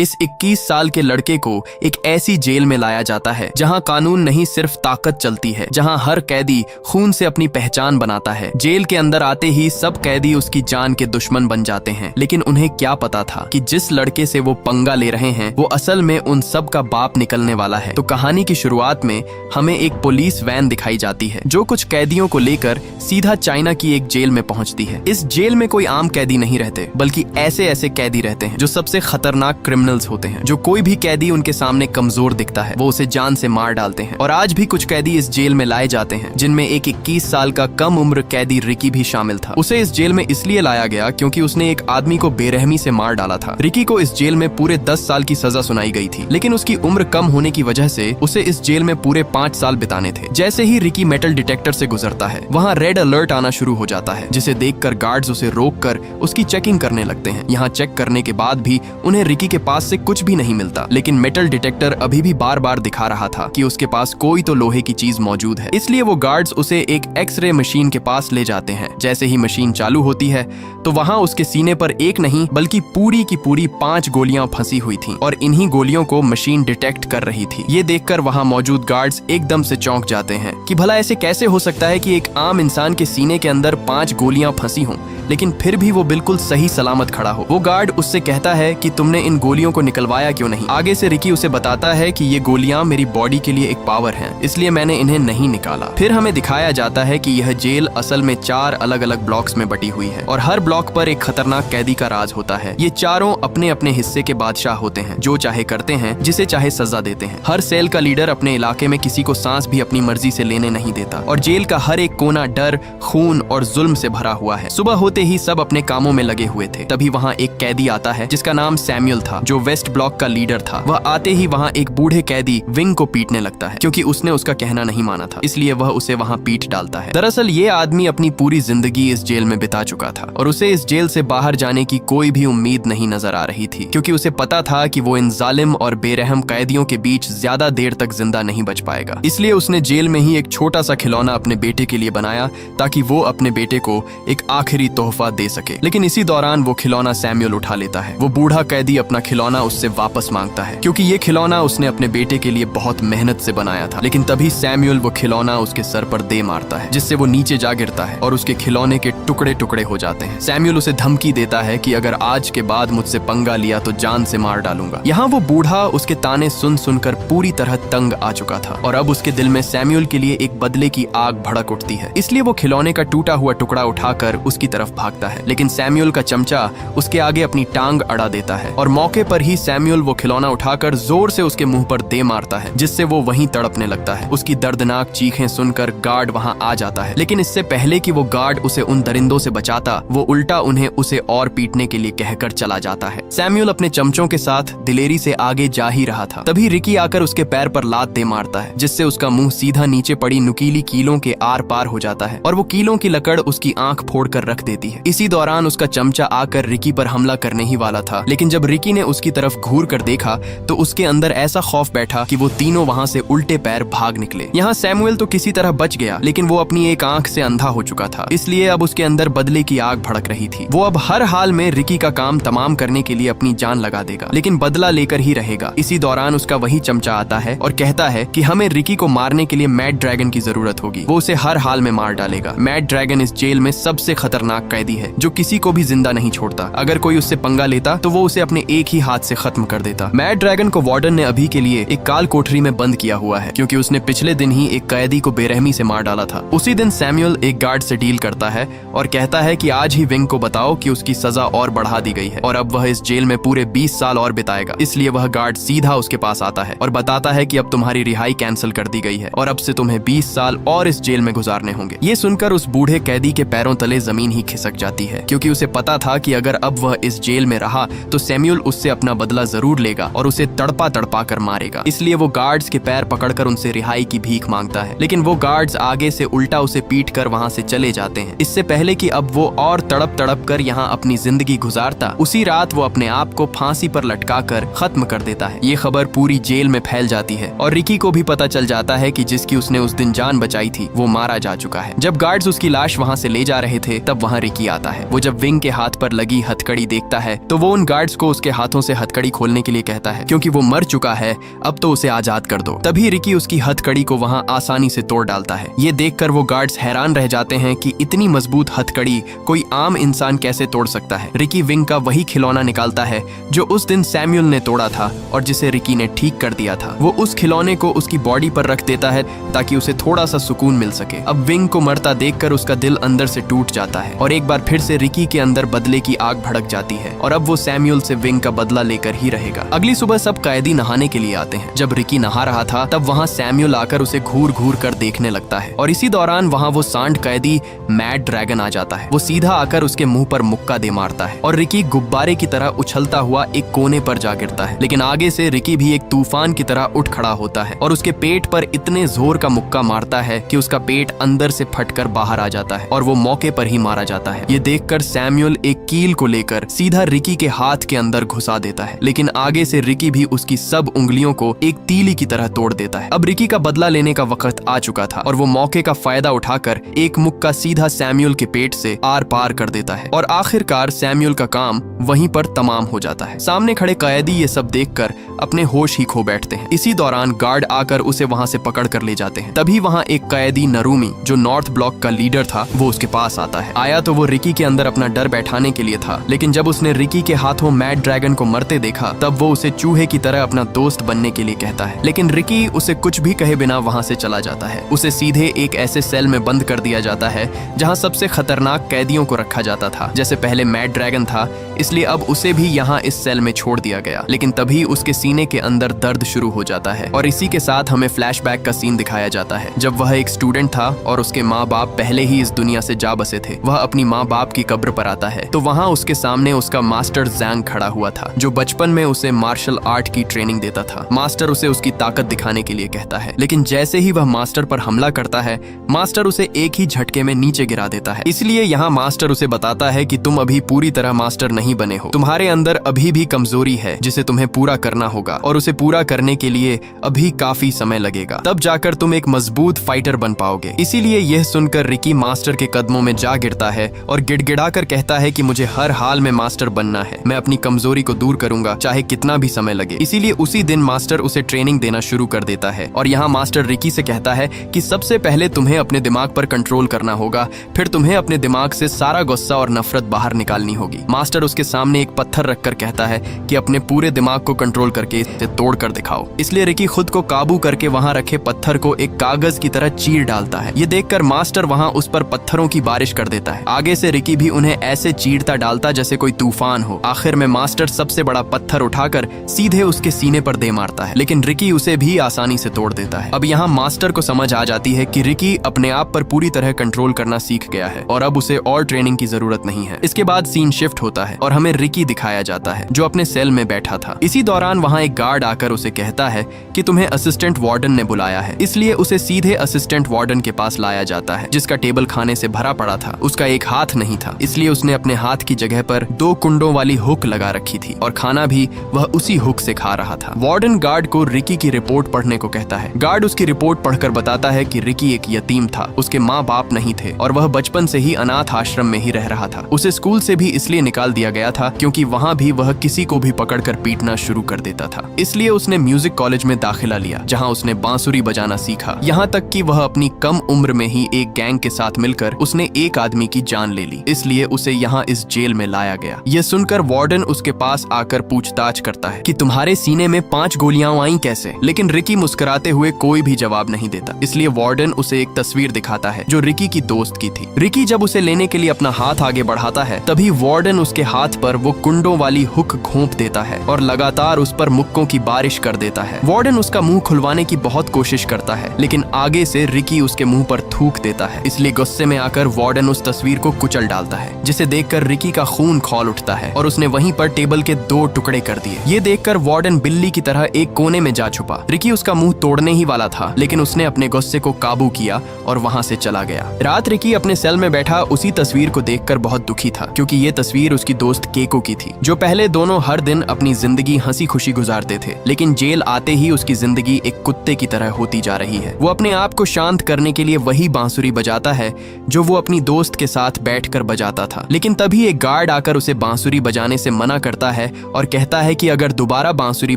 इस 21 साल के लड़के को एक ऐसी जेल में लाया जाता है जहां कानून नहीं सिर्फ ताकत चलती है, जहां हर कैदी खून से अपनी पहचान बनाता है। जेल के अंदर आते ही सब कैदी उसकी जान के दुश्मन बन जाते हैं, लेकिन उन्हें क्या पता था कि जिस लड़के से वो पंगा ले रहे हैं वो असल में उन सब का बाप निकलने वाला है। तो कहानी की शुरुआत में हमें एक पुलिस वैन दिखाई जाती है जो कुछ कैदियों को लेकर सीधा चाइना की एक जेल में पहुंचती है। इस जेल में कोई आम कैदी नहीं रहते, बल्कि ऐसे ऐसे कैदी रहते हैं जो सबसे खतरनाक क्रिमिनल्स होते हैं। जो कोई भी कैदी उनके सामने कमजोर दिखता है वो उसे जान से मार डालते हैं। और आज भी कुछ कैदी इस जेल में लाए जाते हैं, जिनमें एक 21 साल का कम उम्र कैदी रिकी भी शामिल था। उसे इस जेल में इसलिए लाया गया क्योंकि उसने एक आदमी को बेरहमी से मार डाला था। रिकी को इस जेल में पूरे 10 साल की सजा सुनाई गई थी, लेकिन उसकी उम्र कम होने की वजह से उसे इस जेल में पूरे 5 साल बिताने थे। जैसे ही रिकी मेटल डिटेक्टर से गुजरता है, वहाँ रेड अलर्ट आना शुरू हो जाता है, जिसे देखकर गार्ड्स उसे रोककर उसकी चेकिंग करने लगते हैं। यहाँ चेक करने के बाद भी उन्हें रिकी के पास से कुछ भी नहीं मिलता, लेकिन मेटल डिटेक्टर अभी भी बार बार दिखा रहा था कि उसके पास कोई तो लोहे की चीज मौजूद है। इसलिए वो गार्ड्स उसे एक एक्सरे मशीन के पास ले जाते हैं। जैसे ही मशीन चालू होती है तो वहाँ उसके सीने पर एक नहीं बल्कि पूरी की पूरी 5 गोलियां फंसी हुई थीं, और इन्हीं गोलियों को मशीन डिटेक्ट कर रही थी। ये देखकर वहाँ मौजूद गार्ड्स एकदम से चौंक जाते हैं कि भला ऐसे कैसे हो सकता है कि एक आम इंसान के सीने के अंदर 5 गोलियां फंसी हों, लेकिन फिर भी वो बिल्कुल सही सलामत खड़ा हो। वो गार्ड उससे कहता है कि तुमने इन गोलियों को निकलवाया क्यों नहीं। आगे से रिकी उसे बताता है कि ये गोलियां मेरी बॉडी के लिए एक पावर है, इसलिए मैंने इन्हें नहीं निकाला। फिर हमें दिखाया जाता है कि यह जेल असल में 4 अलग अलग ब्लॉक्स में बटी हुई है, और हर ब्लॉक पर एक खतरनाक कैदी का राज होता है। ये चारों अपने अपने हिस्से के बादशाह होते हैं, जो चाहे करते हैं, जिसे चाहे सजा देते हैं। हर सेल का लीडर अपने इलाके में किसी को सांस भी अपनी मर्जी से लेने नहीं देता, और जेल का हर एक कोना डर, खून और जुल्म से भरा हुआ है। सुबह होते ही सब अपने कामों में लगे हुए थे। तभी वहाँ एक कैदी आता है जिसका नाम सैमुअल था, जो वेस्ट ब्लॉक का लीडर था। वह आते ही वहाँ एक बूढ़े कैदी विंग को पीटने लगता है, क्योंकि उसने उसका कहना नहीं माना था, इसलिए वह उसे वहाँ पीट डालता है। दरअसल ये आदमी अपनी पूरी जिंदगी इस जेल में बिता चुका था, और उसे इस जेल से बाहर जाने की कोई भी उम्मीद नहीं नजर आ रही थी, क्योंकि उसे पता था कि वो इन जालिम और बेरहम कैदियों के बीच ज्यादा देर तक जिंदा नहीं बच पाएगा। इसलिए उसने जेल में ही एक छोटा सा खिलौना अपने बेटे के लिए बनाया, ताकि वो अपने बेटे को एक आखिरी तोहफा दे सके। लेकिन इसी दौरान वो खिलौना सैमुअल उठा लेता है। वो बूढ़ा कैदी अपना खिलौना उससे वापस मांगता है, क्योंकि ये खिलौना उसने अपने बेटे के लिए बहुत मेहनत से बनाया था। लेकिन तभी सैमुअल वो खिलौना उसके सर पर दे मारता है, जिससे वो नीचे जा गिरता है और उसके खिलौने के टुकड़े टुकड़े हो जाते हैं। सैमुअल उसे धमकी देता है कि अगर आज के बाद मुझसे पंगा लिया तो जान से मार डालूंगा। यहाँ वो बूढ़ा उसके ताने सुन सुनकर पूरी तरह तंग आ चुका था, और अब उसके दिल में सैमुअल के लिए एक बदले की आग भड़क उठती है। इसलिए वो खिलौने का टूटा हुआ टुकड़ा उठाकर उसकी तरफ भागता है, लेकिन सैमुअल का चमचा उसके आगे अपनी टांग अड़ा देता है, और मौके पर ही सैमुअल वो खिलौना उठाकर जोर से उसके मुंह पर दे मारता है, जिससे वो वहीं तड़पने लगता है। उसकी दर्दनाक चीखें सुनकर गार्ड वहां आ जाता है, लेकिन इससे पहले कि वो गार्ड उसे उन दरिंदों से बचाता, वो उल्टा उन्हें उसे और पीटने के लिए कहकर चला जाता है। सैमुअल अपने चमचों के साथ दिलेरी से आगे जा ही रहा था, तभी रिकी आकर उसके पैर पर लात दे मारता है, जिससे उसका मुंह सीधा नीचे पड़ी नुकीली कीलों के आर पार हो जाता है, और वो कीलों की लकड़ उसकी आंख फोड़कर रख देती है। इसी दौरान उसका चमचा आकर रिकी पर हमला करने ही वाला था, लेकिन जब रिकी ने उसकी तरफ घूर कर देखा तो उसके अंदर ऐसा खौफ बैठा कि वो तीनों वहां से उल्टे पैर भाग निकले। यहाँ सैमुअल तो किसी तरह बच गया, लेकिन वो अपनी एक आंख से अंधा हो चुका था, इसलिए अब उसके अंदर बदले की आग भड़क रही थी। वो अब हर हाल में रिकी का काम तमाम करने के लिए अपनी जान लगा देगा, लेकिन बदला लेकर ही रहेगा। इसी दौरान उसका वही चमचा आता है और कहता है कि हमें रिकी को मारने के लिए मैड ड्रैगन की जरूरत होगी, वो उसे हर हाल में मार डालेगा। मैड ड्रैगन इस जेल में सबसे खतरनाक कैदी है, जो किसी को भी जिंदा नहीं छोड़ता। अगर कोई उससे पंगा लेता तो वो उसे अपने एक ही हाथ से खत्म कर देता। मैड ड्रैगन को वार्डन ने अभी के लिए एक काल कोठरी में बंद किया हुआ है, क्योंकि उसने पिछले दिन ही एक कैदी को बेरहमी से मार डाला था। उसी दिन सैमुअल एक गार्ड से डील करता है और कहता है कि आज ही विंग को बताओ कि उसकी सजा और बढ़ा दी गई है, और अब वह इस जेल में पूरे 20 साल और बिताएगा। इसलिए वह गार्ड सीधा उसके पास आता है और बताता है कि अब तुम्हारी रिहाई कैंसिल कर दी गई है, और अब से तुम्हें 20 साल और इस जेल में गुजारने होंगे। ये सुनकर उस बूढ़े कैदी के पैरों तले जमीन ही खिसक जाती है, क्योंकि उसे पता था कि अगर अब वह इस जेल में रहा तो सैमुअल उससे अपना बदला जरूर लेगा और उसे तड़पा तड़पा कर मारेगा। इसलिए वो गार्ड्स के पैर पकड़कर उनसे रिहाई की भीख मांगता है, लेकिन वो गार्ड्स आगे से उल्टा उसे पीट कर वहाँ से चले जाते हैं। इससे पहले कि अब वो और तड़प तड़प कर यहाँ अपनी जिंदगी गुजारता, उसी रात वो अपने आप को फांसी पर लटका कर खत्म कर देता है। ये खबर पूरी जेल में फैल जाती है, और रिकी को भी पता चल जाता है कि जिसकी उसने उस दिन जान बचाई थी वो मारा जा चुका है। जब गार्ड्स उसकी लाश वहाँ से ले जा रहे थे, तब वहाँ रिकी आता है। वो जब विंग के हाथ पर लगी हथकड़ी देखता है तो वो उन गार्ड्स को उसके हाथों से उसे हथकड़ी खोलने के लिए कहता है क्योंकि वो मर चुका है, अब तो उसे आजाद कर दो। तभी रिकी उसकी हथकड़ी को वहाँ आसानी से तोड़ डालता है। ये देखकर वो गार्ड्स हैरान रह जाते हैं कि इतनी मजबूत हथकड़ी कोई आम इंसान कैसे तोड़ सकता है। रिकी विंग का वही खिलौना निकालता है जो उस दिन सैमुअल ने तोड़ा था और जिसे रिकी ने ठीक कर दिया था। वो उस खिलौने को उसकी बॉडी पर रख देता है ताकि उसे थोड़ा सा सुकून मिल सके। अब विंग को मरता देखकर उसका दिल अंदर से टूट जाता है और एक बार फिर से रिकी के अंदर बदले की आग भड़क जाती है और अब वो सैमुअल से विंग का बदला लेकर ही रहेगा। अगली सुबह सब कैदी नहाने के लिए आते हैं। जब रिकी नहा रहा था तब वहाँ सैमुअल आकर उसे घूर घूर कर देखने लगता है और इसी दौरान वहाँ वो सांड कैदी मैड ड्रैगन आ जाता है। वो सीधा आकर उसके मुंह पर मुक्का दे मारता है और रिकी गुब्बारे की तरह उछलता हुआ एक कोने पर जा गिरता है। लेकिन आगे से रिकी भी एक तूफान की तरह उठ खड़ा होता है और उसके पेट पर इतने जोर का मुक्का मारता है कि उसका पेट अंदर से फटकर बाहर आ जाता है और वो मौके पर ही मारा जाता है। ये देखकर सैमुअल एक कील को लेकर सीधा रिकी के हाथ के अंदर घुसा देता है, लेकिन आगे से रिकी भी उसकी सब उंगलियों को एक तीली की तरह तोड़ देता है। अब रिकी का बदला लेने का वक्त आ चुका था और वो मौके का फायदा उठाकर एक मुक्का सीधा सैमुअल के पेट से आर पार कर देता है और आखिरकार सैमुअल का काम वहीं पर तमाम हो जाता है। सामने खड़े कैदी ये सब देखकर अपने होश ही खो बैठते हैं। इसी दौरान गार्ड आकर उसे वहां से पकड़ कर ले जाते हैं। तभी वहां एक कैदी नरूमी जो नॉर्थ ब्लॉक का लीडर था वो उसके पास आता है। आया तो वो रिकी के अंदर अपना डर बैठाने के लिए था, लेकिन जब उसने रिकी के हाथों मैड ड्रैगन को मरते देखा तब वो उसे चूहे की तरह अपना दोस्त बनने के लिए कहता है। लेकिन रिकी उसे कुछ भी कहे बिना वहां से चला जाता है। उसे सीधे एक ऐसे सेल में बंद कर दिया जाता है जहां सबसे खतरनाक कैदियों को रखा जाता था। जैसे पहले मैड ड्रैगन था, इसलिए अब उसे भी यहाँ इस सेल में छोड़ दिया गया। लेकिन तभी उसके सीने के अंदर दर्द शुरू हो जाता है और इसी के साथ हमें फ्लैशबैक का सीन दिखाया जाता है जब वह एक स्टूडेंट था और उसके माँ बाप पहले ही इस दुनिया से जा बसे थे। वह अपनी माँ बाप की कब्र पर आता है तो वहाँ उसके सामने उसका मास्टर जैंग खड़ा हुआ था जो बचपन में उसे मार्शल आर्ट की ट्रेनिंग देता था। मास्टर उसे उसकी ताकत दिखाने के लिए कहता है, लेकिन जैसे ही वह मास्टर पर हमला करता है मास्टर उसे एक ही झटके में नीचे गिरा देता है। इसलिए यहाँ मास्टर उसे बताता है कि तुम अभी पूरी तरह मास्टर नहीं बने हो, तुम्हारे अंदर अभी भी कमजोरी है जिसे तुम्हें पूरा करना होगा और उसे पूरा करने के लिए अभी काफी समय लगेगा, तब जाकर तुम एक मजबूत फाइटर बन पाओगे। इसीलिए यह सुनकर रिकी मास्टर के कदमों में जा गिरता है और गिड़गिड़ाकर कहता है कि मुझे हर हाल में मास्टर बनना है, मैं अपनी कमजोरी को दूर करूंगा चाहे कितना भी समय लगे। इसीलिए उसी दिन मास्टर उसे ट्रेनिंग देना शुरू कर देता है और यहाँ मास्टर रिकी से कहता है कि सबसे पहले तुम्हें अपने दिमाग पर कंट्रोल करना होगा, फिर तुम्हें अपने दिमाग से सारा गुस्सा और नफरत बाहर निकालनी होगी। मास्टर उसके सामने एक पत्थर रखकर कहता है कि अपने पूरे दिमाग को कंट्रोल करके इसे तोड़ कर दिखाओ। इसलिए रिकी खुद को काबू करके वहाँ रखे पत्थर को एक कागज की तरह चीर डालता है। ये देखकर मास्टर वहाँ उस पर पत्थरों की बारिश कर देता है। आगे से रिकी भी उन्हें ऐसे चीरता डालता जैसे कोई तूफान हो। आखिर में मास्टर सबसे बड़ा पत्थर उठाकर सीधे उसके सीने पर दे मारता है, लेकिन रिकी उसे भी आसानी से तोड़ देता है। अब यहाँ मास्टर को समझ आ जाती है कि रिकी अपने आप पर पूरी तरह कंट्रोल करना सीख गया है और अब उसे और ट्रेनिंग की जरूरत नहीं है। इसके बाद सीन शिफ्ट होता है और हमें रिकी दिखाया जाता है जो अपने सेल में बैठा था। इसी दौरान वहाँ एक गार्ड आकर उसे कहता है कि तुम्हें असिस्टेंट वार्डन ने बुलाया है, इसलिए उसे सीधे असिस्टेंट वार्डन के पास लाया जाता है जिसका टेबल खाने से भरा पड़ा था। उसका एक हाथ नहीं था, इसलिए उसने अपने हाथ की जगह पर 2 कुंडों वाली हुक लगा रखी थी और खाना भी वह उसी हुक से खा रहा था। वार्डन गार्ड को रिकी की रिपोर्ट पढ़ने को कहता है। गार्ड उसकी रिपोर्ट पढ़कर बताता है कि रिकी एक यतीम था, उसके माँ बाप नहीं थे और वह बचपन से ही अनाथ आश्रम में ही रह रहा था। उसे स्कूल से भी इसलिए निकाल दिया गया था क्योंकि वहाँ भी वह किसी को भी पकड़कर पीटना शुरू कर देता था। इसलिए उसने म्यूजिक कॉलेज में दाखिला लिया जहाँ उसने बांसुरी बजाना सीखा, यहाँ तक कि वह अपनी कम उम्र में ही एक गैंग के साथ मिलकर उसने एक आदमी की जान ले ली। इसलिए उसे यहाँ इस जेल में लाया गया। यह सुनकर वार्डन उसके पास आकर पूछताछ करता है कि तुम्हारे सीने में 5 गोलियां आई कैसे, लेकिन रिकी मुस्कुराते हुए कोई भी जवाब नहीं देता। इसलिए वार्डन उसे एक तस्वीर दिखाता है जो रिकी की दोस्त की थी। रिकी जब उसे लेने के लिए अपना हाथ आगे बढ़ाता है तभी वार्डन उसके हाथ पर वो कुंडों वाली हुक घोंप देता है और लगातार उस पर मुक्कों की बारिश कर देता है। वार्डन उसका मुंह खुलवाने की बहुत कोशिश करता है, लेकिन आगे से रिकी उसके मुंह पर थूक देता है। इसलिए गुस्से में आकर वार्डन उस तस्वीर को कुचल डालता है, जिसे देखकर रिकी का खून खौल उठता है और उसने वहीं पर टेबल के 2 टुकड़े कर दिए। ये देखकर वार्डन बिल्ली की तरह एक कोने में जा छुपा। रिकी उसका मुंह तोड़ने ही वाला था, लेकिन उसने अपने गुस्से को काबू किया और वहां से चला गया। रात रिकी अपने सेल में बैठा उसी तस्वीर को देखकर बहुत दुखी था, क्योंकि ये तस्वीर उसकी दोस्त केको की थी, जो पहले दोनों हर दिन अपनी जिंदगी हंसी खुशी गुजारते थे। लेकिन जेल आते ही उसकी जिंदगी एक कुत्ते की तरह होती जा रही है। वो अपने आप को शांत करने के लिए वही बांसुरी बजाता है जो वो अपनी दोस्त के साथ बैठकर बजाता था। लेकिन तभी एक गार्ड आकर उसे बांसुरी बजाने से मना करता है और कहता है कि अगर दोबारा बांसुरी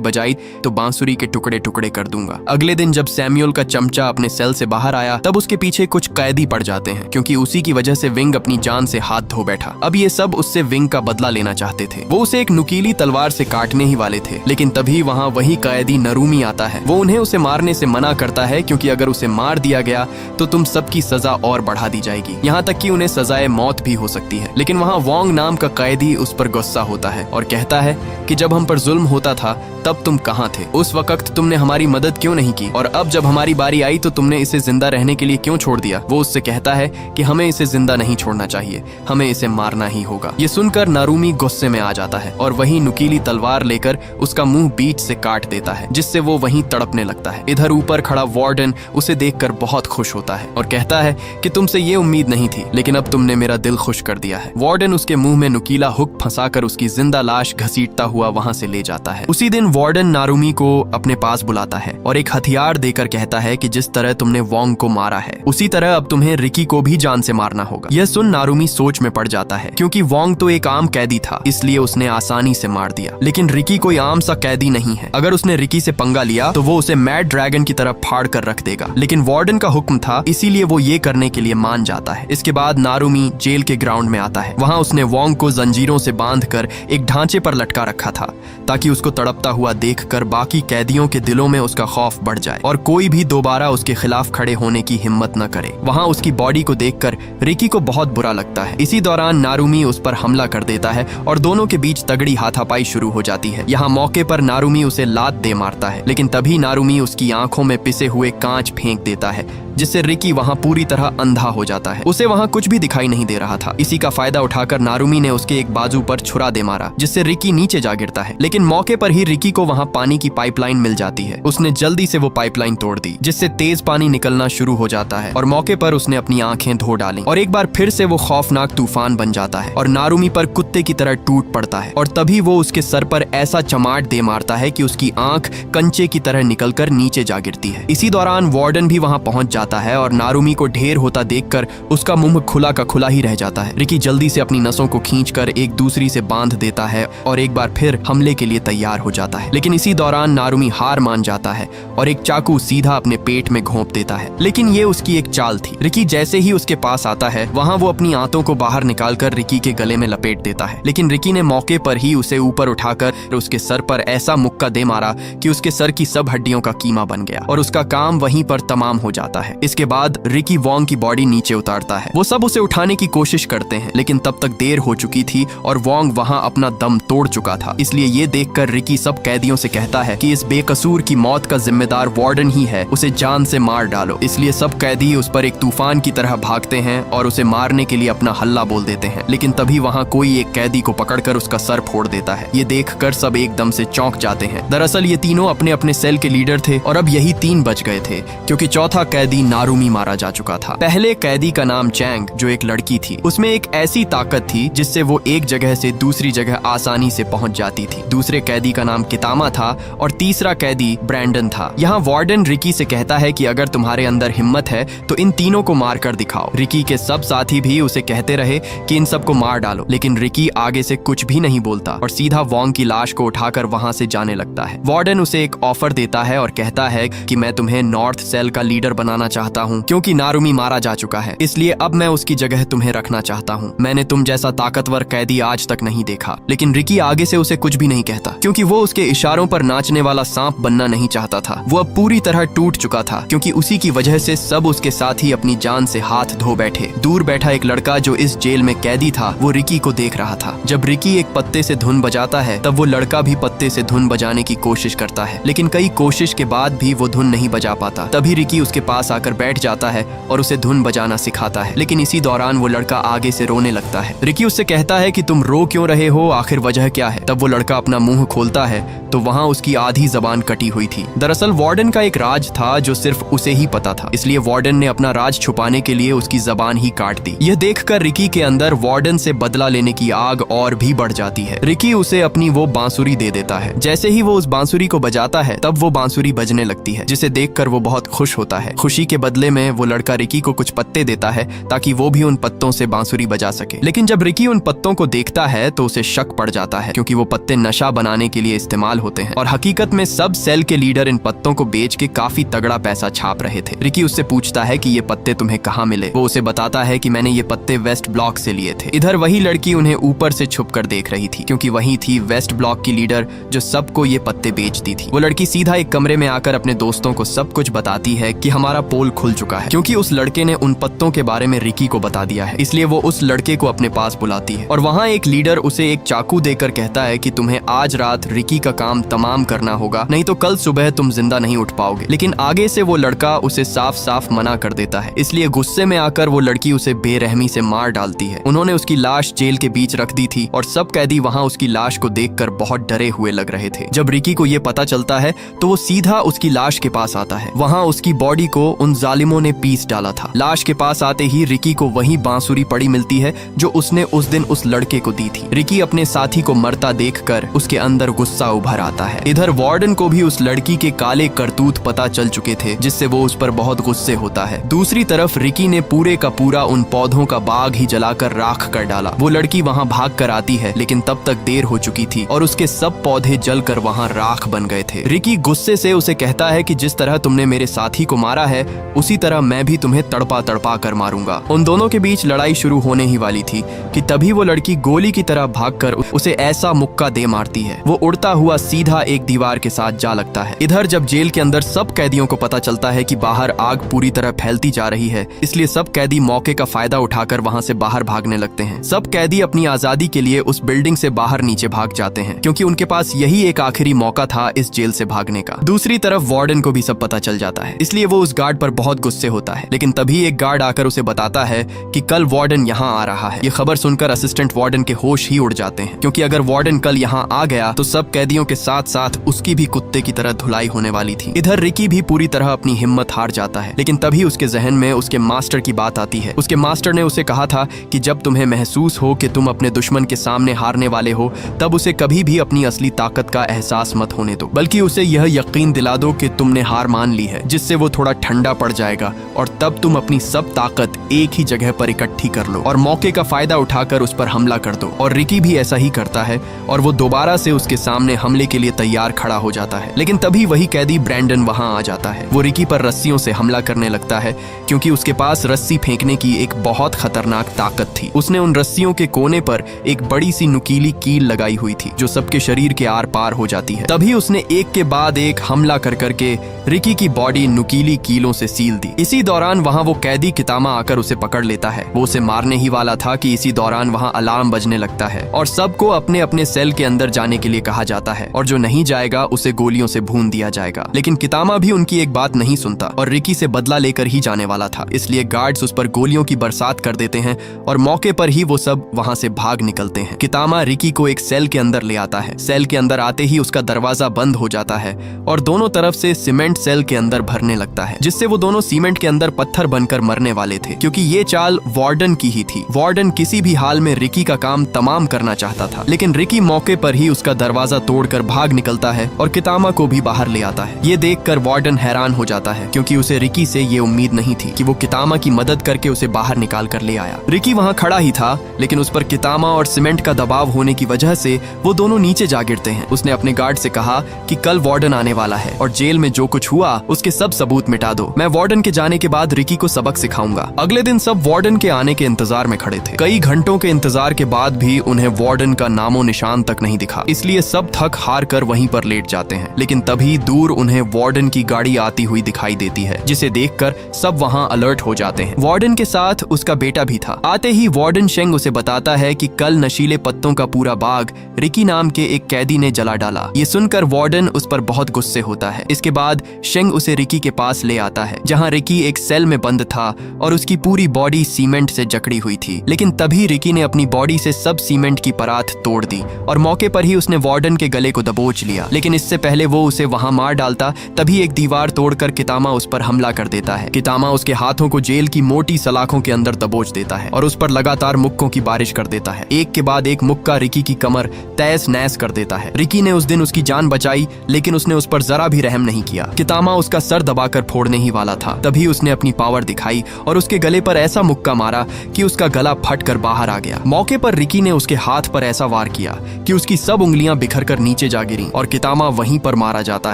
बजाई तो बांसुरी के टुकड़े टुकड़े कर दूंगा। अगले दिन जब सैमुअल का चमचा अपने सेल से बाहर आया तब उसके पीछे कुछ कैदी पड़ जाते हैं, क्योंकि उसी की वजह से विंग अपनी जान से हाथ धो बैठा। अब ये सब उससे विंग का बदला लेना चाहते थे। वो उसे एक नुकीली तलवार से काटने ही वाले थे, लेकिन तभी वहाँ वही कैदी नरूमी आता है। वो उन्हें उसे मारने से मना करता है, क्योंकि अगर उसे मार दिया गया तो तुम सबकी सजा और बढ़ा दी जाएगी, यहाँ तक कि उन्हें सजाए मौत भी हो सकती है। लेकिन वहाँ वोंग नाम का कैदी उस पर गुस्सा होता है और कहता है कि जब हम पर जुल्म होता था तब तुम कहाँ थे? उस वक्त तुमने हमारी मदद क्यों नहीं की? और अब जब हमारी बारी आई तो तुमने इसे जिंदा रहने के लिए क्यों छोड़ दिया? वो उससे कहता है कि हमें इसे जिंदा नहीं छोड़ना चाहिए, हमें इसे मारना ही होगा। ये सुनकर नारुमी गुस्से में आ जाता है और वही नुकीली तलवार लेकर उसका मुंह बीच से काट देता है, जिससे वो वहीं तड़पने लगता है। इधर ऊपर खड़ा वार्डन उसे देखकर बहुत खुश होता है और कहता है कि तुमसे ये उम्मीद नहीं थी, लेकिन अब तुमने मेरा दिल खुश कर दिया है। वार्डन उसके मुंह में नुकीला हुक फंसाकर उसकी जिंदा लाश घसीटता हुआ वहां से ले जाता है। उसी दिन वार्डन नारुमी को अपने पास बुलाता है और एक हथियार देकर कहता है कि जिस तरह तुमने वोंग को मारा है उसी तरह अब तुम्हें रिकी को भी जान से मारना होगा। यह सुन नारुमी सोच में पड़ जाता है, क्योंकि वोंग तो एक आम कैदी था, इसलिए उसने आसानी से मार दिया। लेकिन रिकी कोई आम सा कैदी नहीं है। अगर उसने रिकी से पंगा लिया तो वो उसे मैड ड्रैगन की तरह फाड़ कर रख देगा। लेकिन वार्डन का हुक्म था, इसीलिए वो ये करने के लिए मान जाता है। इसके बाद नारुमी जेल के ग्राउंड में आता है। वहाँ उसने वोंग को जंजीरों से बांधकर एक ढांचे पर लटका रखा था, ताकि उसको तड़पता हुआ देखकर बाकी कैदियों के दिलों में उसका खौफ बढ़ जाए और कोई भी दोबारा उसके खिलाफ खड़े होने की हिम्मत न करे। वहाँ उसकी बॉडी को देखकर रिकी को बहुत बुरा लगता है। इसी दौरान नारुमी उस पर हमला कर देता है और दोनों के बीच तगड़ी हाथापाई शुरू हो जाती है। यहाँ मौके पर नारुमी उसे लात दे मारता है, लेकिन तभी नारुमी उसकी आंखों में पिसे हुए कांच फेंक देता है, जिससे रिकी वहाँ पूरी तरह अंधा हो जाता है। उसे वहाँ कुछ भी दिखाई नहीं दे रहा था। इसी का फायदा उठाकर नारुमी ने उसके एक बाजू पर छुरा दे मारा, जिससे रिकी नीचे जा गिरता है। लेकिन मौके पर ही रिकी को वहाँ पानी की पाइपलाइन मिल जाती है। उसने जल्दी से वो पाइपलाइन तोड़ दी, जिससे तेज पानी निकलना शुरू हो जाता है और मौके पर उसने अपनी आंखें धो डाली और एक बार फिर से वो खौफनाक तूफान बन जाता है और नारुमी पर कुत्ते की तरह टूट पड़ता है। और तभी वो उसके सर पर ऐसा चमाट दे मारता है कि उसकी आंख कंचे की तरह निकलकर नीचे जा गिरती है। इसी दौरान वार्डन भी वहाँ पहुंच जाता है और नारुमी को ढेर होता देखकर उसका मुंह खुला का खुला ही रह जाता है। रिकी जल्दी से अपनी नसों को खींचकर एक दूसरी से बांध देता है और एक बार फिर हमले के लिए तैयार हो जाता है। लेकिन इसी दौरान नारुमी हार मान जाता है और एक चाकू सीधा अपने पेट में घोंप देता है। लेकिन ये उसकी एक चाल थी। रिकी जैसे ही उसके पास आता है, वहाँ वो अपनी आंतों को बाहर निकालकर रिकी के गले में लपेट देता है। लेकिन रिकी ने मौके पर ही उसे ऊपर उठाकर उसके सर पर ऐसा मुक्का दे मारा कि उसके सर की सब हड्डियों का कीमा बन गया और उसका काम वहीं पर तमाम हो जाता है। इसके बाद रिकी वोंग की बॉडी नीचे उतारता है। वो सब उसे उठाने की कोशिश करते हैं, लेकिन तब तक देर हो चुकी थी और वोंग वहाँ अपना दम तोड़ चुका था। इसलिए ये देखकर रिकी सब कैदियों से कहता है कि इस बेकसूर की मौत का जिम्मेदार वार्डन ही है, उसे जान से मार डालो। इसलिए सब कैदी उस पर एक तूफान की तरह भागते हैं और उसे मारने के लिए अपना हल्ला बोल देते हैं। लेकिन तभी वहाँ कोई एक कैदी को पकड़कर उसका सर फोड़ देता है। ये देखकर सब एकदम से चौंक जाते हैं। दरअसल ये तीनों अपने अपने सेल के लीडर थे और अब यही 3 बच गए थे, क्योंकि चौथा कैदी नारुमी मारा जा चुका था। पहले कैदी का नाम चैंग, जो एक लड़की थी, उसमें एक ऐसी ताकत थी जिससे वो एक जगह से दूसरी जगह आसानी से पहुंच जाती थी। दूसरे कैदी का नाम कितामा था और तीसरा कैदी ब्रैंडन था। यहाँ वार्डन रिकी से कहता है कि अगर तुम्हारे अंदर हिम्मत है तो इन तीनों को मार कर दिखाओ। रिकी के सब साथी भी उसे कहते रहे कि इन सबको मार डालो, लेकिन रिकी आगे से कुछ भी नहीं बोलता और सीधा वोंग की लाश को उठाकर वहाँ से जाने लगता है। वार्डन उसे एक ऑफर देता है और कहता है कि मैं तुम्हें नॉर्थ सेल का लीडर बनाना चाहता हूँ, क्योंकि नारुमी मारा जा चुका है, इसलिए अब मैं उसकी जगह तुम्हें रखना चाहता हूँ। मैंने तुम जैसा ताकतवर कैदी आज तक नहीं देखा। लेकिन रिकी आगे से उसे कुछ भी नहीं कहता, क्योंकि वो उसके इशारों पर नाचने वाला सांप बनना नहीं चाहता था। वो अब पूरी तरह टूट चुका था, क्योंकि उसी की वजह से सब उसके साथ ही अपनी जान से हाथ धो बैठे। दूर बैठा एक लड़का जो इस जेल में कैदी था, वो रिकी को देख रहा था। जब रिकी एक पत्ते से धुन बजाता है, तब वो लड़का भी पत्ते से धुन बजाने की कोशिश करता है, लेकिन कई कोशिश के बाद भी वो धुन नहीं बजा पाता। तभी रिकी उसके पास आकर बैठ जाता है और उसे धुन बजाना सिखाता है। लेकिन इसी दौरान वो लड़का आगे से रोने लगता है। रिकी उससे कहता है कि तुम रो क्यों रहे हो, आखिर वजह क्या है? तब वो लड़का अपना मुंह खोलता है तो वहाँ उसकी आधी जबान कटी हुई थी। दरअसल वार्डन का एक राज था जो सिर्फ उसे ही पता था, इसलिए वार्डन ने अपना राज छुपाने के लिए उसकी जबान ही काट दी। यह देखकर रिकी के अंदर वार्डन से बदला लेने की आग और भी बढ़ जाती है। रिकी उसे अपनी वो बांसुरी दे देता है। जैसे ही वो उस बांसुरी को बजाता है, तब वो बांसुरी बजने लगती है, जिसे देखकर वो बहुत खुश होता है। खुशी के बदले में वो लड़का रिकी को कुछ पत्ते देता है ताकि वो भी उन पत्तों से बांसुरी बजा सके। लेकिन जब रिकी उन पत्तों को देखता है तो उसे शक पड़ जाता है क्योंकि वो पत्ते नशा बनाने के लिए इस्तेमाल होते हैं और हकीकत में सब सेल के लीडर इन पत्तों को बेच के काफी तगड़ा पैसा छाप रहे थे। रिकी उससे पूछता है कि ये पत्ते तुम्हें कहाँ मिले। वो उसे बताता है कि मैंने ये पत्ते वेस्ट ब्लॉक से लिए थे। इधर वही लड़की उन्हें ऊपर से छुपकर देख रही थी क्योंकि वही थी वेस्ट ब्लॉक की लीडर जो सबको ये पत्ते बेचती थी। वो लड़की सीधा एक कमरे में आकर अपने दोस्तों को सब कुछ बताती है कि हमारा पोल खुल चुका है क्योंकि उस लड़के ने उन पत्तों के बारे में रिकी को बता दिया है। इसलिए वो उस लड़के को अपने पास बुलाती है और वहाँ एक लीडर उसे एक चाकू देकर कहता है कि तुम्हें आज रात रिकी का काम तमाम करना होगा, नहीं तो कल सुबह तुम जिंदा नहीं उठ पाओगे। लेकिन आगे से वो लड़का उसे साफ साफ मना कर देता है। इसलिए गुस्से में आकर वो लड़की उसे बेरहमी से मार डालती है। उन्होंने उसकी लाश जेल के बीच रख दी थी और सब कैदी वहाँ उसकी लाश को देखकर बहुत डरे हुए लग रहे थे। जब रिकी को ये पता चलता है तो वो सीधा उसकी लाश के पास आता है। वहाँ उसकी बॉडी को उन जालिमों ने पीस डाला था। लाश के पास आते ही रिकी को वही बांसुरी पड़ी मिलती है जो उसने उस दिन उस लड़के को दी थी। रिकी अपने साथी को मरता देखकर उसके अंदर गुस्सा उभर आता है। इधर वार्डन को भी उस लड़की के काले करतूत पता चल चुके थे जिससे वो उस पर बहुत गुस्से होता है। दूसरी तरफ रिकी ने पूरे का पूरा उन पौधों का बाग ही जलाकर राख कर डाला। वो लड़की वहाँ भाग कर आती है लेकिन तब तक देर हो चुकी थी और उसके सब पौधे जलकर वहाँ राख बन गए थे। रिकी गुस्से से उसे कहता है कि जिस तरह तुमने मेरे साथी को मारा है उसी तरह मैं भी तुम्हें तड़पा तड़पा कर मारूंगा। उन दोनों के बीच लड़ाई शुरू होने ही वाली थी कि तभी वो लड़की गोली की तरह भागकर उसे ऐसा मुक्का दे मारती है। वो उड़ता हुआ सीधा एक दीवार के साथ जा लगता है। इधर जब जेल के अंदर सब कैदियों को पता चलता है कि बाहर आग पूरी तरह फैलती जा रही है, इसलिए सब कैदी मौके का फायदा उठाकर वहां से बाहर भागने लगते हैं। सब कैदी अपनी आजादी के लिए उस बिल्डिंग से बाहर नीचे भाग जाते हैं क्योंकि उनके पास यही एक आखिरी मौका था इस जेल से भागने का। दूसरी तरफ वार्डन को भी सब पता चल जाता है, इसलिए वो उस गार्ड पर बहुत गुस्से होता है। लेकिन तभी एक गार्ड आकर उसे बताता है कि कल वार्डन यहाँ आ रहा है। ये खबर सुनकर असिस्टेंट वार्डन के होश ही उड़ जाते हैं क्योंकि अगर वार्डन कल यहाँ आ गया तो सब कैदियों के साथ साथ उसकी भी कुत्ते की तरह धुलाई होने वाली थी। इधर रिकी भी पूरी तरह अपनी हिम्मत हार जाता है लेकिन तभी उसके जहन में उसके मास्टर की बात आती है। उसके मास्टर ने उसे कहा था कि जब तुम्हें महसूस हो कि तुम अपने दुश्मन के सामने हारने वाले हो तब उसे कभी भी अपनी असली ताकत का एहसास मत होने दो, बल्कि उसे यह यकीन दिला दो कि तुमने हार मान ली है, जिससे वो थोड़ा ठंडा पड़ जाएगा और तब तुम अपनी सब ताकत एक ही जगह पर इकट्ठी कर लो और मौके का फायदा उठाकर उस पर हमला कर दो। और रिकी भी ऐसा ही करता है और वो दोबारा से उसके सामने हमले के लिए तैयार खड़ा हो जाता है। लेकिन तभी वही कैदी ब्रैंडन वहां आ जाता है। वो रिकी पर रस्सियों से हमला करने लगता है क्योंकि उसके पास रस्सी फेंकने की एक बहुत खतरनाक ताकत थी। उसने उन रस्सियों के कोने पर एक बड़ी सी नुकीली कील लगाई हुई थी जो सबके शरीर के आर पार हो जाती है। तभी उसने एक के बाद एक हमला कर करके रिकी की बॉडी नुकीली कीलों से सील दी। इसी दौरान वहाँ वो कैदी कितामा आकर उसे पकड़ लेता है। वो उसे मारने ही वाला था कि इसी दौरान वहाँ अलार्म बजने लगता है और सबको अपने अपने सेल के अंदर जाने के लिए कहा जाता है और जो नहीं जाएगा उसे गोलियों से भून दिया जाएगा। लेकिन कितामा भी उनकी एक बात नहीं सुनता और रिकी से बदला लेकर ही जाने वाला था, इसलिए गार्ड्स उस पर गोलियों की बरसात कर देते हैं और मौके पर ही वो सब वहाँ से भाग निकलते हैं। कितामा रिकी को एक सेल के अंदर ले आता है। सेल के अंदर आते ही उसका दरवाजा बंद हो जाता है और दोनों तरफ से सीमेंट सेल के अंदर भरने लगता है, जिससे वो दोनों सीमेंट के अंदर पत्थर बनकर मरने वाले थे क्योंकि ये चाल वार्डन की ही थी। वार्डन किसी भी हाल में रिकी का काम तमाम करना चाहता था, लेकिन रिकी मौके पर ही उसका दरवाजा तोड़कर भाग निकलता है और कितामा को भी बाहर ले आता है। ये देखकर वार्डन हैरान हो जाता है क्योंकि उसे रिकी से ये उम्मीद नहीं थी कि वो कितामा की मदद करके उसे बाहर निकाल कर ले आया। रिकी वहाँ खड़ा ही था लेकिन उस पर कितामा और सीमेंट का दबाव होने की वजह से वो दोनों नीचे जा गिरते हैं। उसने अपने गार्ड से कहा कि कल वार्डन आने वाला है और जेल में जो कुछ हुआ उसके सब सबूत मिटा दो। मैं वार्डन के जाने के बाद रिकी को सबक सिखाऊंगा। अगले दिन सब वार्डन के आने के इंतजार में खड़े थे। कई घंटों के इंतजार के बाद भी उन्हें वार्डन का नामो निशान तक नहीं दिखा, इसलिए सब थक हार कर वहीं पर लेट जाते हैं। लेकिन तभी दूर उन्हें वार्डन की गाड़ी आती हुई दिखाई देती है, जिसे देखकर सब वहां अलर्ट हो जाते हैं। वार्डन के साथ उसका बेटा भी था। आते ही वार्डन शेंग उसे बताता है कि कल नशीले पत्तों का पूरा बाग रिकी नाम के एक कैदी ने जला डाला। ये सुनकर वार्डन उस पर बहुत गुस्से होता है। इसके बाद शेंग उसे रिकी के पास ले आता है जहाँ रिकी एक सेल में बंद था और उसकी पूरी बॉडी सीमेंट से जकड़ी हुई थी। लेकिन तभी रिकी ने अपनी बॉडी से सब सीमेंट की परात तोड़ दी और मौके पर ही उसने वार्डन के गले को दबोच लिया। लेकिन इससे पहले वो उसे वहां मार डालता तभी एक दीवार तोड़कर कितामा उस पर हमला कर देता है। कितामा उसके हाथों को जेल की मोटी सलाखों के अंदर दबोच देता है और उस पर लगातार मुक्कों की बारिश कर देता है। एक के बाद एक मुक्का रिकी की कमर तहस नहस कर देता है। रिकी ने उस दिन उसकी जान बचाई लेकिन उसने उस पर जरा भी रहम नहीं किया। कितामा उसका सर दबाकर फोड़ने ही वाला था, तभी उसने अपनी पावर दिखाई और उसके गले पर ऐसा मुक्का मारा कि उसका गला फट कर बाहर आ गया। मौके पर रिकी ने उसके हाथ पर ऐसा वार किया कि उसकी सब उंगलियां बिखर कर नीचे जा गिरी और कितामा वहीं पर मारा जाता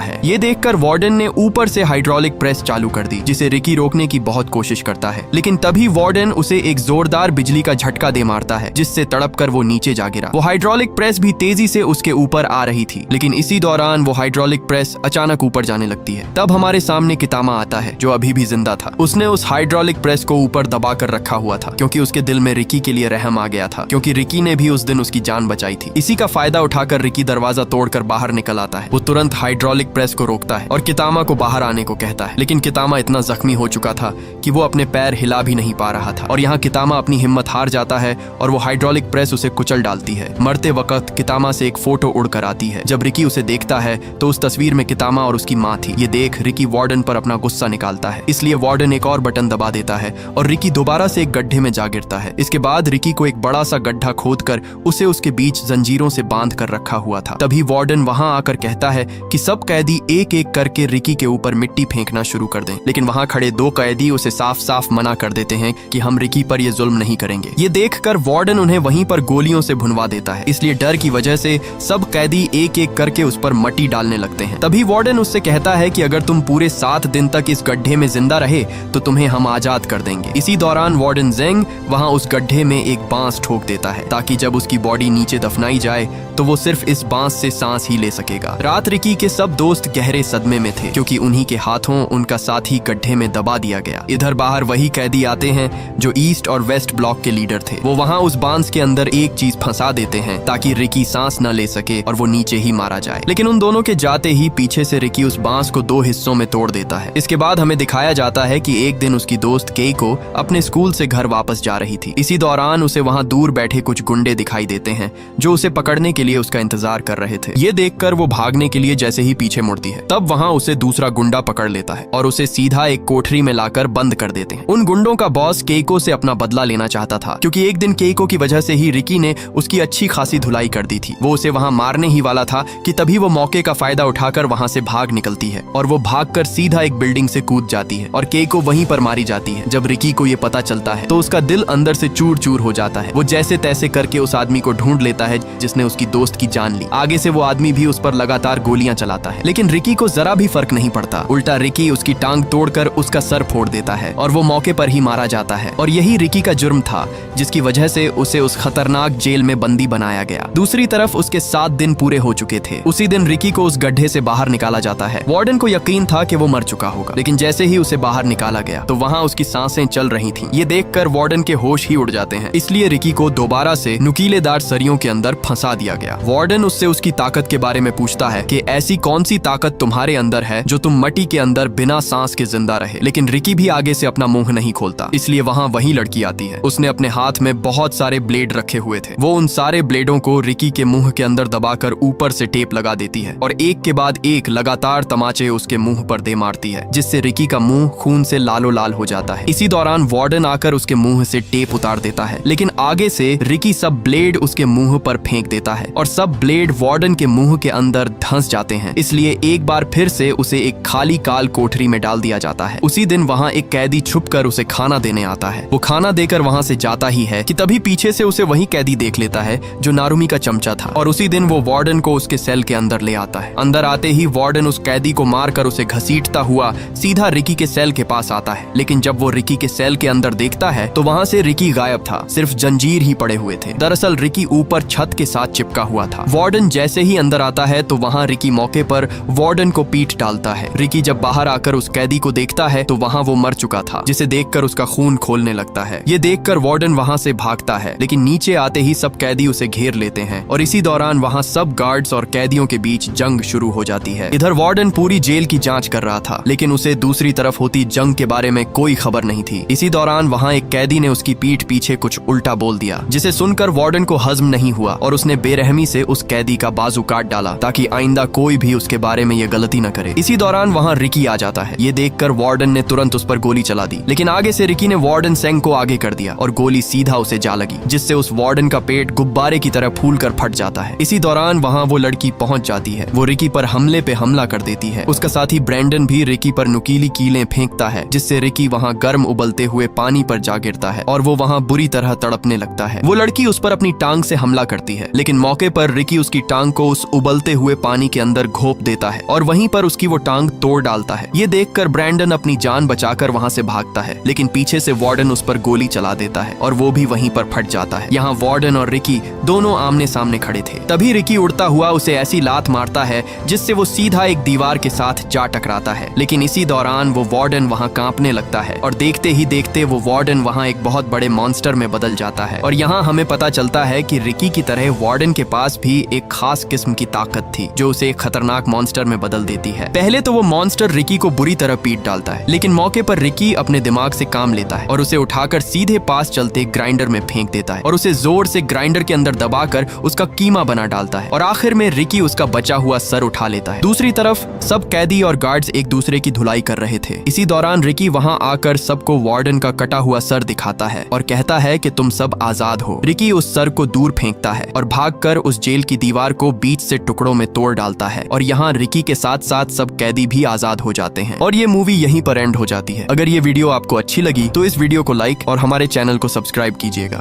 है। ये देखकर वार्डन ने ऊपर से हाइड्रोलिक प्रेस चालू कर दी, जिसे रिकी रोकने की बहुत कोशिश करता है, लेकिन तभी वार्डन उसे एक जोरदार बिजली का झटका दे मारता है, जिससे तड़प कर वो नीचे जा गिरा। वो हाइड्रोलिक प्रेस भी तेजी से उसके ऊपर आ रही थी, लेकिन इसी दौरान वो हाइड्रोलिक प्रेस अचानक ऊपर जाने लगती है। तब हमारे सामने कितामा आता है, जो अभी भी जिंदा था। उसने उस हाइड्रोलिक प्रेस को ऊपर दबा कर रखा हुआ था, क्योंकि उसके दिल में रिकी के लिए रहम आ गया था, क्योंकि रिकी ने भी उस दिन उसकी जान बचाई थी। इसी का फायदा उठाकर रिकी दरवाजा तोड़कर बाहर निकल आता है। वो तुरंत हाइड्रोलिक प्रेस को रोकता है और कितामा को बाहर आने को कहता है, लेकिन कितामा इतना जख्मी हो चुका था कि वो अपने पैर हिला भी नहीं पा रहा था। और यहाँ कितामा अपनी हिम्मत हार जाता है और वो हाइड्रोलिक प्रेस उसे कुचल डालती है। मरते वक्त कितामा से एक फोटो उड़कर आती है। जब रिकी उसे देखता है तो उस तस्वीर में कितामा और उसकी माँ थी। ये देख रिकी वार्डन पर अपना गुस्सा निकालता है, इसलिए वार्डन एक और बटन दबा देता है और रिकी दोबारा से एक गड्ढे में जा गिरता है। इसके बाद रिकी को एक बड़ा सा गड्ढा खोदकर उसे उसके बीच जंजीरों से बांध कर रखा हुआ था। तभी वार्डन वहां आकर कहता है कि सब कैदी एक एक करके रिकी के ऊपर मिट्टी फेंकना शुरू कर दें, लेकिन वहां खड़े 2 कैदी उसे साफ साफ मना कर देते हैं कि हम रिकी पर ये जुल्म नहीं करेंगे। ये देखकर वार्डन उन्हें वहीं पर गोलियों से भुनवा देता है, इसलिए डर की वजह से सब कैदी एक एक करके उस पर मट्टी डालने लगते हैं। तभी वार्डन उससे कहता है कि अगर तुम पूरे 7 दिन तक इस गड्ढे में जिंदा रहे तो तुम्हें हम आजाद कर देंगे। इसी दौरान वार्डन जेंग वहां उस गड्ढे में एक बांस ठोक देता है, ताकि जब उसकी बॉडी नीचे दफनाई जाए तो वो सिर्फ इस बांस से सांस ही ले सकेगा। रात रिकी के सब दोस्त गहरे सदमे में थे, क्योंकि उन्हीं के हाथों उनका साथी गड्ढे में दबा दिया गया। इधर बाहर वही कैदी आते हैं जो ईस्ट और वेस्ट ब्लॉक के लीडर थे। वो वहां उस बांस के अंदर एक चीज फंसा देते हैं ताकि रिकी सांस न ले सके और वो नीचे ही मारा जाए। लेकिन उन दोनों के जाते ही पीछे से रिकी उस बांस को 2 हिस्सों में तोड़ देता है। इसके बाद हमें दिखाया जाता है कि एक दिन उसकी दोस्त केइको अपने स्कूल से घर वापस जा रही थी। इसी दौरान उसे वहां दूर बैठे कुछ गुंडे दिखाई देते हैं जो उसे पकड़ने के लिए उसका इंतजार कर रहे थे। ये देखकर वो भागने के लिए जैसे ही पीछे मुड़ती है, तब वहां उसे दूसरा गुंडा पकड़ लेता है और उसे सीधा एक कोठरी में लाकर बंद कर देते हैं। उन गुंडों का बॉस केइको से अपना बदला लेना चाहता था, क्योंकि एक दिन केइको की वजह से ही रिकी ने उसकी अच्छी खासी धुलाई कर दी थी। वो उसे वहां मारने ही वाला था कि तभी वो मौके का फायदा उठाकर वहां से भाग निकलती है और वो भागकर सीधा एक बिल्डिंग से कूद जाती है और केइको वहीं पर मारी जाती है। जब रिकी को ये पता चलता है तो उसका दिल अंदर से चूर चूर हो जाता है। वो जैसे तैसे करके उस आदमी को ढूंढ लेता है जिसने उसकी दोस्त की जान ली। आगे से वो आदमी भी उस पर लगातार गोलियां चलाता है, लेकिन रिकी को जरा भी फर्क नहीं पड़ता। उल्टा रिकी उसकी टांग तोड़कर उसका सर फोड़ देता है और वो मौके पर ही मारा जाता है। और यही रिकी का जुर्म था जिसकी वजह से उसे उस खतरनाक जेल में बंदी बनाया गया। दूसरी तरफ उसके 7 दिन पूरे हो चुके थे। उसी दिन रिकी को उस गड्ढे से बाहर निकाला जाता है। वार्डन को यकीन था कि वो मर चुका होगा, लेकिन जैसे ही उसे बाहर निकाला गया तो वहां उसकी सांसें चल रही थीं। ये देखकर वार्डन के होश ही उड़ जाते हैं, इसलिए रिकी को दोबारा से नुकीलेदार सरियों के अंदर फंसा दिया गया। वार्डन उससे उसकी ताकत के बारे में पूछता है कि ऐसी कौन सी ताकत तुम्हारे अंदर है जो तुम मट्टी के अंदर बिना सांस के जिंदा रहे। लेकिन रिकी भी आगे से अपना मुंह नहीं खोलता, इसलिए वहां वही लड़की आती है। उसने अपने हाथ में बहुत सारे ब्लेड रखे हुए थे। वो उन सारे ब्लेडों को रिकी के मुंह के अंदर दबाकर ऊपर से टेप लगा देती है और एक के बाद एक लगातार तमाचे उसके मुंह पर दे मारती है, जिससे रिकी का मुंह खून से लालो लाल हो जाता है। इसी दौरान वार्डन आकर उसके मुंह से टेप उतार देता है, लेकिन आगे से रिकी सब ब्लेड उसके मुंह पर फेंक देता है और सब ब्लेड वार्डन के मुंह के अंदर धंस जाते हैं। इसलिए एक बार फिर से उसे एक खाली काल कोठरी में डाल दिया जाता है। उसी दिन वहां एक कैदी छुपकर उसे खाना देने आता है। वो खाना देकर वहां से जाता ही है कि तभी पीछे से उसे वही कैदी देख लेता है जो नारुमी का चमचा था और उसी दिन वो वार्डन को उसके सेल के अंदर ले आता है। अंदर आते ही वार्डन उस कैदी को मारकर उसे घसीटता हुआ सीधा रिकी के सेल के पास आता है, लेकिन जब वो रिकी के सेल के अंदर देखता है तो वहां से रिकी गायब था, सिर्फ जंजीर ही पड़े हुए थे। दरअसल रिकी ऊपर छत के साथ चिपका हुआ था। वार्डन जैसे ही अंदर आता है तो वहां रिकी मौके पर वार्डन को पीट डालता है। रिकी जब बाहर आकर उस कैदी को देखता है तो वहां वो मर चुका था, जिसे देखकर उसका खून खोलने लगता है। ये देखकर वार्डन वहां से भागता है, लेकिन नीचे आते ही सब कैदी उसे घेर लेते हैं और इसी दौरान वहां सब गार्ड्स और कैदियों के बीच जंग शुरू हो जाती है। इधर वार्डन पूरी जेल की जांच कर रहा था, लेकिन उसे दूसरी तरफ होती जंग के बारे में कोई खबर नहीं थी। इसी दौरान वहां एक कैदी ने उसकी पीठ पीछे कुछ उल्टा बोल दिया, जिसे सुनकर वार्डन को हजम नहीं हुआ और उसने बेरहमी से उस कैदी का बाजू काट डाला ताकि आइंदा कोई भी उसके बारे में ये गलती न करे। इसी दौरान वहां रिकी आ जाता है। ये देखकर वार्डन ने तुरंत उस पर गोली चला दी, लेकिन आगे से रिकी ने वार्डन सेंग को आगे कर दिया और गोली सीधा उसे जा लगी, जिससे उस वार्डन का पेट गुब्बारे की तरह फूलकर फट जाता है। इसी दौरान वहां वो लड़की पहुंच जाती है। वो रिकी पर हमले पे हमला कर देती है। उसका साथी ब्रैंडन भी रिकी पर नुकीली कीलें फेंकता है, जिससे रिकी वहां गर्म उबलते हुए पानी पर जा गिरता है और वो वहां बुरी तरह तड़पने लगता है। वो लड़की उस पर अपनी टांग से हमला करती है, लेकिन मौके पर रिकी उसकी टांग को उस उबलते हुए पानी के अंदर घोंप देता है और वहीं पर उसकी वो टांग तोड़ डालता है। ये देखकर ब्रैंडन अपनी जान बचाकर वहां से भागता है, लेकिन पीछे से वार्डन उस पर गोली चला देता है और वो भी वहीं पर फट जाता है। यहाँ वार्डन और रिकी दोनों आमने सामने खड़े थे। तभी रिकी उड़ता हुआ उसे ऐसी लात मारता है जिससे वो सीधा एक दीवार के साथ जा टकराता है, लेकिन इसी दौरान वो वार्डन वहां कांपने लगता है और देखते ही देखते वो वार्डन वहां एक बहुत बड़े मॉन्स्टर में बदल जाता है। और यहाँ हमें पता चलता है कि रिकी की तरह वार्डन के पास भी एक खास किस्म की ताकत थी जो उसे एक खतरनाक मॉन्स्टर में बदल देती है। पहले तो वो मॉन्स्टर रिकी को बुरी तरह पीट डालता है, लेकिन मौके पर रिकी अपने दिमाग से काम लेता है और उसे उठाकर सीधे पास चलते ग्राइंडर में फेंक देता है और उसे जोर से ग्राइंडर के अंदर दबाकर उसका कीमा बना डालता है और आखिर में रिकी उसका बचा हुआ सर उठा लेता है। दूसरी तरफ सब कैदी और गार्ड्स एक दूसरे की धुलाई कर रहे थे। इसी दौरान रिकी वहां आकर सबको वार्डन का कटा हुआ सर दिखाता है और कहता है कि तुम सब आजाद हो। रिकी उस सर को दूर फेंकता है और भागकर उस जेल की दीवार को बीच से टुकड़ों में तोड़ डालता है और यहाँ रिकी के साथ साथ सब कैदी भी आजाद हो जाते हैं और ये मूवी यहीं पर एंड हो जाती है। अगर ये वीडियो आपको अच्छी लगी तो इस वीडियो को लाइक और हमारे चैनल को सब्सक्राइब कीजिएगा।